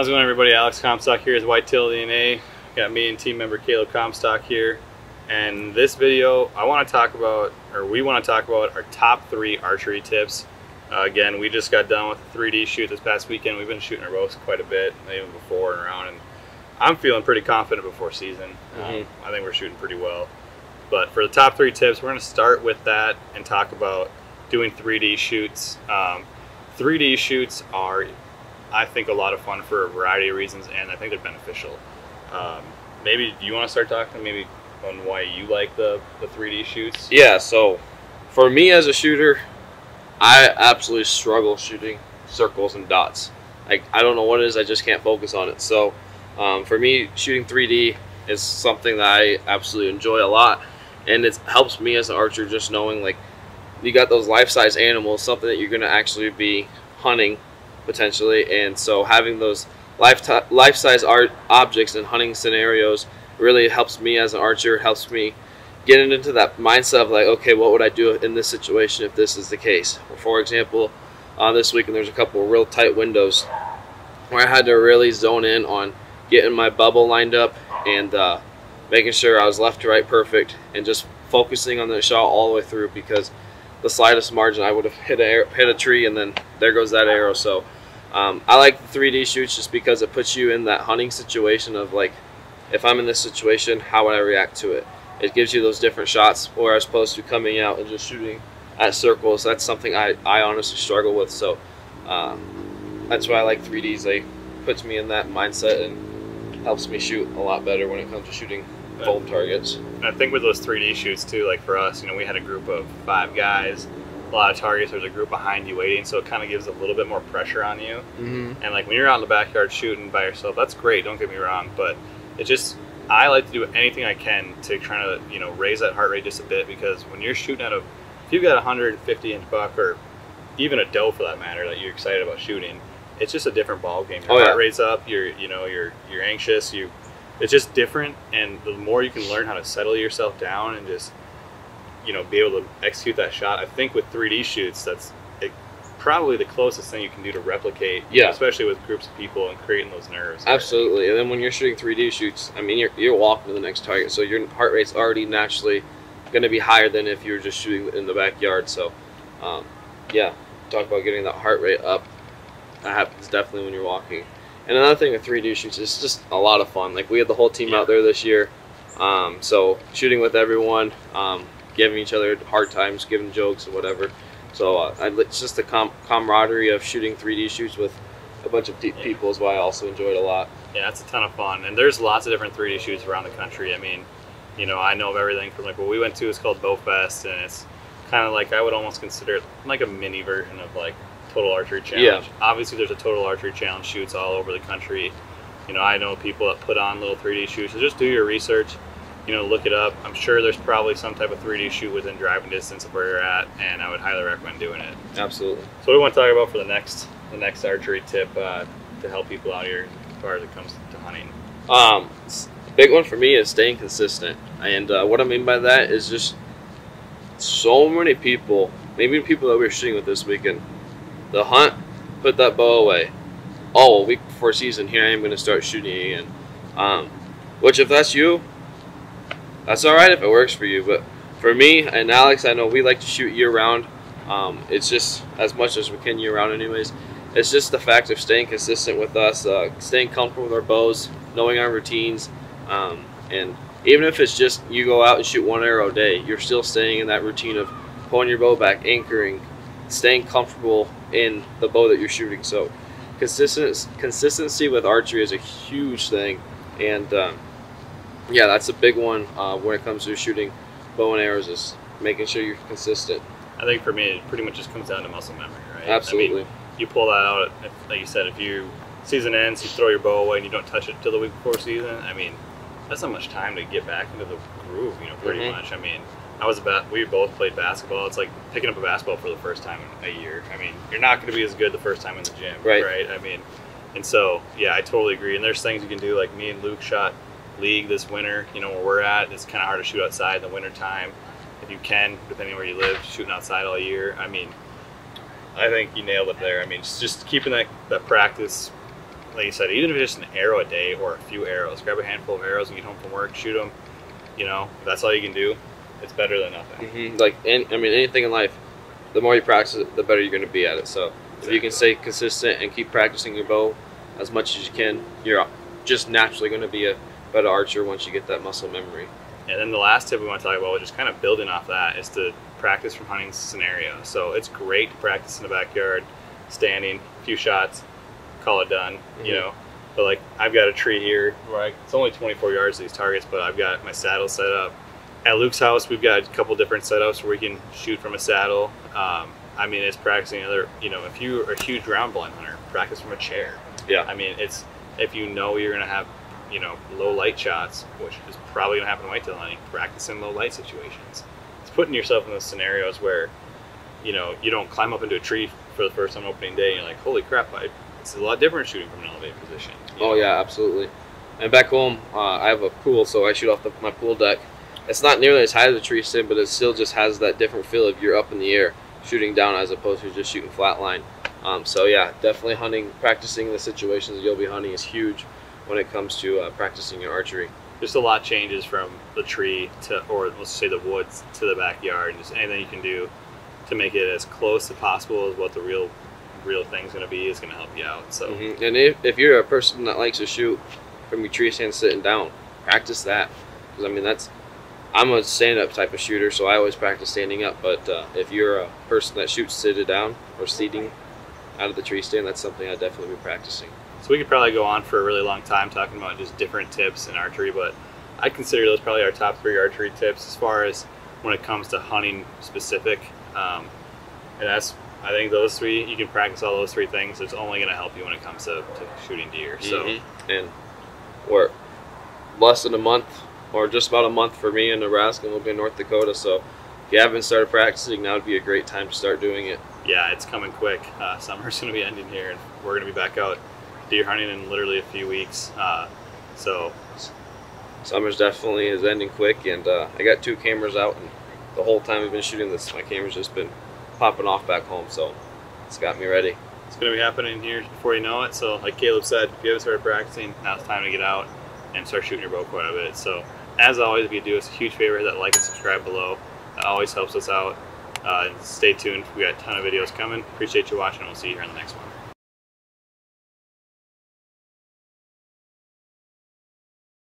How's it going, everybody? Alex Comstock here is WhitetailDNA. Got me and team member Caleb Comstock here. And this video, we want to talk about our top 3 archery tips. Again, we just got done with a 3D shoot this past weekend. We've been shooting our bows quite a bit, even before and around. And I'm feeling pretty confident before season. I think we're shooting pretty well. But for the top 3 tips, we're going to start with that and talk about doing 3D shoots. 3D shoots are, I think, a lot of fun for a variety of reasons, and I think they're beneficial. Maybe you want to start talking maybe on why you like the 3D shoots? Yeah, so for me as a shooter, I absolutely struggle shooting circles and dots. I don't know what it is, I just can't focus on it. So for me, shooting 3D is something that I absolutely enjoy a lot, and it helps me as an archer just knowing, like, you got those life-size animals, something that you're going to actually be hunting potentially, and so having those life-size objects in hunting scenarios really helps me as an archer. Helps me get into that mindset of, like, okay, what would I do in this situation if this is the case? For example, this weekend there's a couple of real tight windows where I had to really zone in on getting my bubble lined up and making sure I was left to right perfect, and just focusing on the shot all the way through, because the slightest margin I would have hit a tree, and then there goes that arrow. So I like the 3D shoots just because it puts you in that hunting situation of, like, if I'm in this situation, how would I react to it? It gives you those different shots, where as opposed to coming out and just shooting at circles. That's something I honestly struggle with. So that's why I like 3Ds. They puts me in that mindset and helps me shoot a lot better when it comes to shooting foam targets. I think with those 3D shoots too, like for us, we had a group of 5 guys, a lot of targets. There's a group behind you waiting, so it kind of gives a little bit more pressure on you. And like when you're out in the backyard shooting by yourself, that's great, don't get me wrong, but it just, I like to do anything I can to try to raise that heart rate just a bit, because when you're shooting at if you've got a 150-inch buck, or even a doe for that matter, that you're excited about shooting, it's just a different ball game. Your heart rate's up, you're anxious, it's just different, and the more you can learn how to settle yourself down and just be able to execute that shot. I think with 3D shoots, that's probably the closest thing you can do to replicate, especially with groups of people, and creating those nerves. Absolutely. And then when you're shooting 3D shoots, I mean, you're walking to the next target, so your heart rate's already naturally going to be higher than if you were just shooting in the backyard. So yeah, talk about getting that heart rate up. That happens definitely when you're walking. And another thing with 3D shoots is just a lot of fun. Like, we had the whole team out there this year, so shooting with everyone, giving each other hard times, giving jokes and whatever. So it's just the camaraderie of shooting 3D shoots with a bunch of people is why I also enjoy it a lot. Yeah, it's a ton of fun, and there's lots of different 3D shoots around the country. I mean, I know of everything from, like, what we went to is called Bowfest, and it's kind of like, I would almost consider it like a mini version of, like, Total Archery Challenge. Obviously there's a Total Archery Challenge shoots all over the country. I know people that put on little 3D shoots, so just do your research, look it up. I'm sure there's probably some type of 3D shoot within driving distance of where you're at, and I would highly recommend doing it. Absolutely. So what we want to talk about for the next archery tip to help people out here as far as it comes to hunting. A big one for me is staying consistent, and what I mean by that is just so many people, maybe people that we were shooting with this weekend, the hunt, put that bow away. Oh, a week before season, here I am going to start shooting again. Which, if that's you, that's alright if it works for you. But for me and Alex, I know we like to shoot year-round. It's just as much as we can year-round anyways. It's just the fact of staying consistent with us, staying comfortable with our bows, knowing our routines. And even if it's just you go out and shoot 1 arrow a day, you're still staying in that routine of pulling your bow back, anchoring, staying comfortable in the bow that you're shooting. So consistency with archery is a huge thing, and yeah, that's a big one when it comes to shooting bow and arrows, is making sure you're consistent. I think for me it pretty much just comes down to muscle memory, right? Absolutely. I mean, you pull that out, like you said, if season ends, you throw your bow away and you don't touch it till the week before season, I mean, that's not much time to get back into the groove, pretty much. I mean, we both played basketball. It's like picking up a basketball for the first time in a year. I mean, you're not going to be as good the first time in the gym, right? I mean, and so, yeah, I totally agree. And there's things you can do, like me and Luke shot league this winter, where we're at. It's kind of hard to shoot outside in the winter time. If you can, depending where you live, shooting outside all year. I mean, I think you nailed it there. I mean, just keeping that practice like you said, even if it's just an arrow a day or a few arrows, grab a handful of arrows and get home from work, shoot them. You know, if that's all you can do, it's better than nothing. Like, I mean, anything in life, the more you practice it, the better you're going to be at it. So if you can stay consistent and keep practicing your bow as much as you can, you're just naturally going to be a better archer once you get that muscle memory. And then the last tip we want to talk about, which is kind of building off that, is to practice from hunting scenarios. So it's great to practice in the backyard, standing, a few shots, call it done, you know. But like, I've got a tree here where it's only 24 yards to these targets, but I've got my saddle set up. At Luke's house, we've got a couple different setups where we can shoot from a saddle. I mean, it's practicing other, you know, if you are a huge round blind hunter, practice from a chair. Yeah. I mean, it's, if you know you're going to have, you know, low light shots, which is probably going to happen in whitetail hunting, practice in low light situations. It's putting yourself in those scenarios where, you know, you don't climb up into a tree for the first time opening day and you're like, holy crap, it's a lot different shooting from an elevated position. Oh, yeah, absolutely. And back home, I have a pool, so I shoot off my pool deck. It's not nearly as high as a tree stand, but it still just has that different feel if you're up in the air shooting down as opposed to just shooting flat line. So yeah, definitely hunting, practicing the situations that you'll be hunting is huge when it comes to practicing your archery. Just a lot changes from the tree to, or let's say the woods to the backyard, and just anything you can do to make it as close as possible as what the real thing's going to be is going to help you out. So and if you're a person that likes to shoot from your tree stand sitting down, practice that, because I mean, I'm a stand-up type of shooter, so I always practice standing up. But if you're a person that shoots seated down or seating out of the tree stand, that's something I'd definitely be practicing. So we could probably go on for a really long time talking about just different tips in archery, but I consider those probably our top 3 archery tips as far as when it comes to hunting specific. And that's, I think those 3, you can practice all those 3 things. It's only going to help you when it comes to shooting deer. So, and we're less than a month, or just about a month for me in Nebraska, and we'll be in North Dakota. So if you haven't started practicing, now would be a great time to start doing it. Yeah, it's coming quick. Summer's going to be ending here, and we're going to be back out deer hunting in literally a few weeks. So summer's definitely is ending quick, and I got 2 cameras out, and the whole time we've been shooting this, my camera's just been popping off back home, so it's got me ready. It's going to be happening here before you know it. So like Caleb said, if you haven't started practicing, now it's time to get out and start shooting your bow quite a bit. So as always, if you do us a huge favor, that like and subscribe below. That always helps us out. And stay tuned. We got a ton of videos coming. Appreciate you watching, and we'll see you here in the next one.